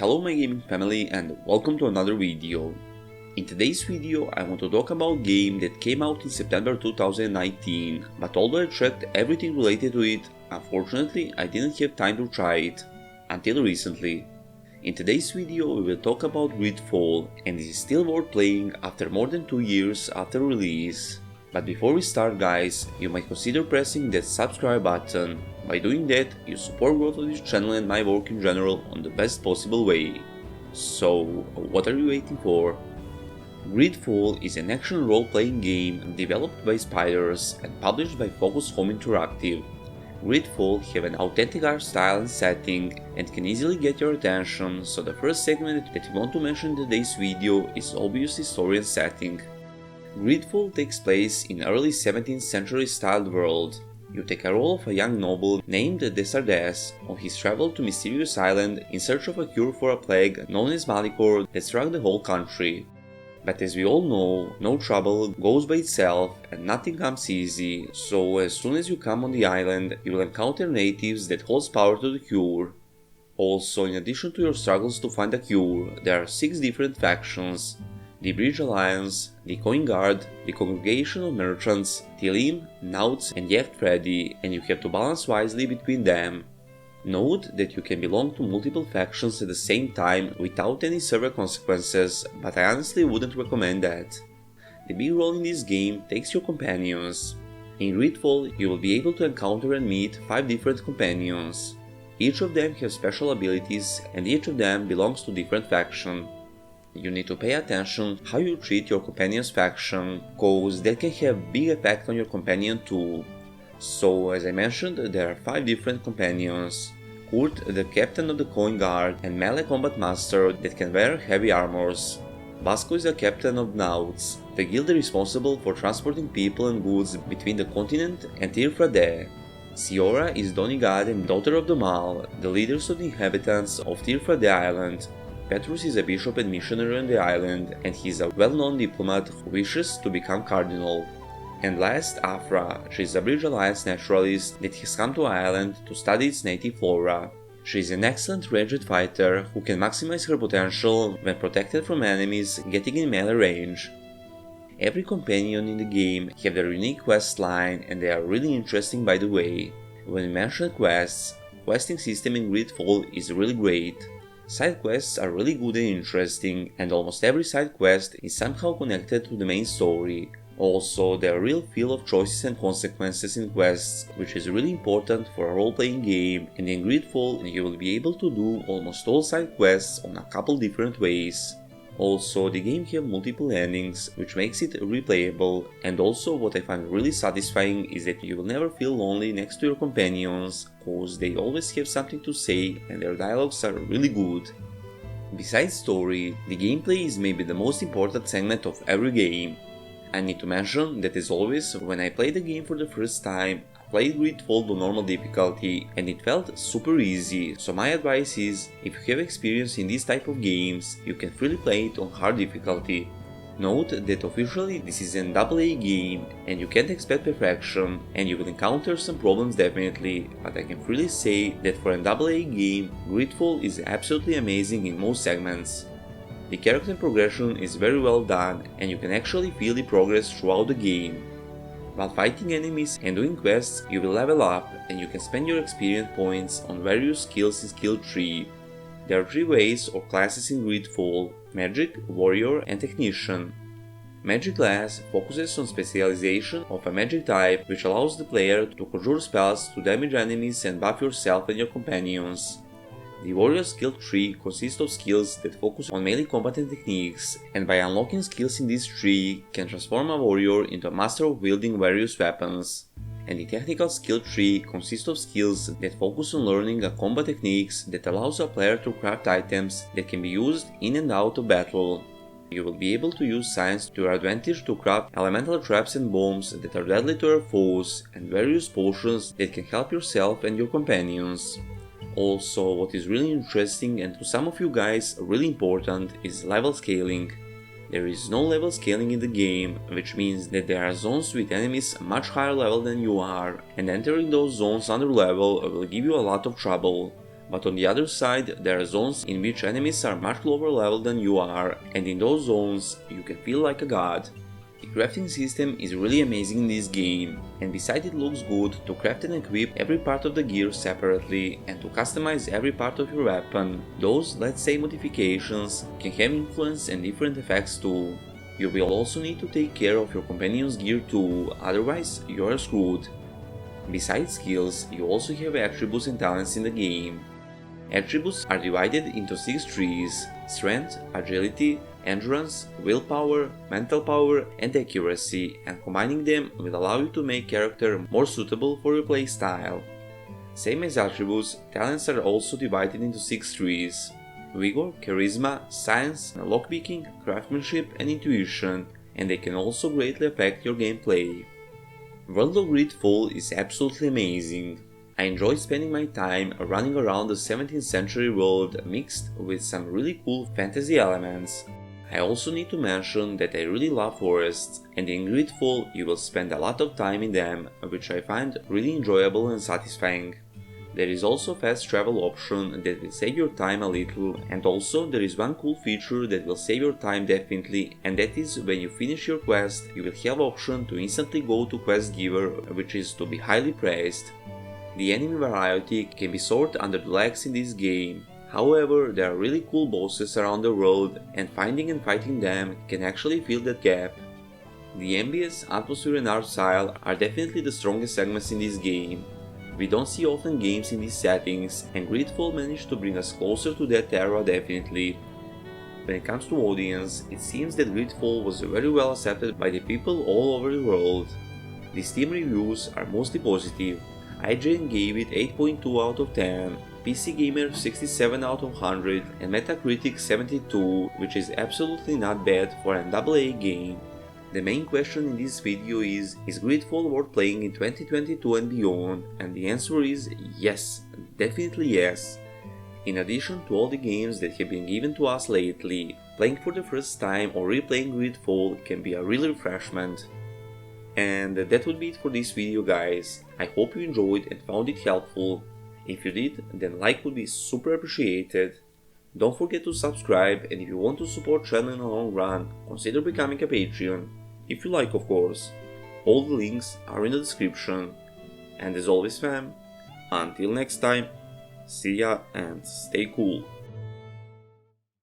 Hello my gaming family and welcome to another video. In today's video I want to talk about a game that came out in September 2019, but although I checked everything related to it, unfortunately I didn't have time to try it, until recently. In today's video we will talk about GreedFall, and it is still worth playing after more than 2 years after release. But before we start guys, you might consider pressing that subscribe button. By doing that, you support growth of this channel and my work in general on the best possible way. So, what are you waiting for? GreedFall is an action role-playing game developed by Spiders and published by Focus Home Interactive. GreedFall have an authentic art style and setting and can easily get your attention, so the first segment that we want to mention in today's video is obviously story and setting. GreedFall takes place in early 17th century styled world. You take a role of a young noble named Desardes on his travel to mysterious island in search of a cure for a plague known as Malicor that struck the whole country. But as we all know, no trouble goes by itself and nothing comes easy, so as soon as you come on the island, you will encounter natives that holds power to the cure. Also, in addition to your struggles to find a cure, there are 6 different factions: the Bridge Alliance, the Coin Guard, the Congregation of Merchants, Tilim, Nauts and Yeft Freddy, and you have to balance wisely between them. Note that you can belong to multiple factions at the same time without any severe consequences, but I honestly wouldn't recommend that. The big role in this game takes your companions. In GreedFall you will be able to encounter and meet 5 different companions. Each of them has special abilities and each of them belongs to different faction. You need to pay attention how you treat your companion's faction, cause that can have big effect on your companion too. So as I mentioned, there are 5 different companions. Kurt, the captain of the Coin Guard and melee combat master that can wear heavy armors. Vasco is the captain of Nauts, the guild responsible for transporting people and goods between the continent and Tirfrade. Siora is Donigad and daughter of the Mal, the leaders of the inhabitants of Tirfrade Island. Petrus is a bishop and missionary on the island, and he is a well-known diplomat who wishes to become cardinal. And last, Afra. She is a Bridge Alliance naturalist that has come to the island to study its native flora. She is an excellent ranged fighter who can maximize her potential when protected from enemies getting in melee range. Every companion in the game have their unique quest line, and they are really interesting by the way. When we mention quests, questing system in GreedFall is really great. Side quests are really good and interesting, and almost every side quest is somehow connected to the main story. Also, there are real feel of choices and consequences in quests, which is really important for a role-playing game, and in GreedFall you will be able to do almost all side quests on a couple different ways. Also, the game has multiple endings, which makes it replayable, and also what I find really satisfying is that you will never feel lonely next to your companions, cause they always have something to say and their dialogues are really good. Besides story, the gameplay is maybe the most important segment of every game. I need to mention that as always, when I played the game for the first time, I played GreedFall on normal difficulty and it felt super easy, so my advice is, if you have experience in this type of games, you can freely play it on hard difficulty. Note that officially this is an AA game and you can't expect perfection and you will encounter some problems definitely, but I can freely say that for an AA game, GreedFall is absolutely amazing in most segments. The character progression is very well done and you can actually feel the progress throughout the game. While fighting enemies and doing quests, you will level up and you can spend your experience points on various skills in skill tree. There are 3 ways or classes in GreedFall: Magic, Warrior and Technician. Magic class focuses on specialization of a magic type, which allows the player to conjure spells to damage enemies and buff yourself and your companions. The Warrior skill tree consists of skills that focus on melee combat and techniques, and by unlocking skills in this tree can transform a warrior into a master of wielding various weapons. And the Technical skill tree consists of skills that focus on learning a combat techniques that allows a player to craft items that can be used in and out of battle. You will be able to use science to your advantage to craft elemental traps and bombs that are deadly to your foes, and various potions that can help yourself and your companions. Also, what is really interesting and to some of you guys really important is level scaling. There is no level scaling in the game, which means that there are zones with enemies much higher level than you are, and entering those zones under level will give you a lot of trouble. But on the other side, there are zones in which enemies are much lower level than you are, and in those zones you can feel like a god. The crafting system is really amazing in this game, and besides it looks good to craft and equip every part of the gear separately and to customize every part of your weapon, those, let's say, modifications can have influence and different effects too. You will also need to take care of your companion's gear too, otherwise you are screwed. Besides skills, you also have attributes and talents in the game. Attributes are divided into 6 trees: strength, agility, endurance, willpower, mental power and accuracy, and combining them will allow you to make character more suitable for your playstyle. Same as attributes, talents are also divided into 6 trees: vigor, charisma, science, lockpicking, craftsmanship and intuition, and they can also greatly affect your gameplay. World of GreedFall is absolutely amazing. I enjoy spending my time running around the 17th century world mixed with some really cool fantasy elements. I also need to mention that I really love forests, and in GreedFall you will spend a lot of time in them, which I find really enjoyable and satisfying. There is also a fast travel option that will save your time a little, and also there is one cool feature that will save your time definitely, and that is when you finish your quest you will have option to instantly go to quest giver, which is to be highly praised. The enemy variety can be sorted under the legs in this game. However, there are really cool bosses around the world, and finding and fighting them can actually fill that gap. The ambience, atmosphere and art style are definitely the strongest segments in this game. We don't see often games in these settings, and GreedFall managed to bring us closer to that era definitely. When it comes to audience, it seems that GreedFall was very well accepted by the people all over the world. The Steam reviews are mostly positive. IGN gave it 8.2 out of 10, PC Gamer 67 out of 100 and Metacritic 72, which is absolutely not bad for an AA game. The main question in this video is GreedFall worth playing in 2022 and beyond? And the answer is yes, definitely yes. In addition to all the games that have been given to us lately, playing for the first time or replaying GreedFall can be a real refreshment. And that would be it for this video, guys. I hope you enjoyed and found it helpful. If you did, then like would be super appreciated. Don't forget to subscribe, and if you want to support channel in the long run, consider becoming a Patreon. If you like, of course. All the links are in the description. And as always fam, until next time, see ya and stay cool.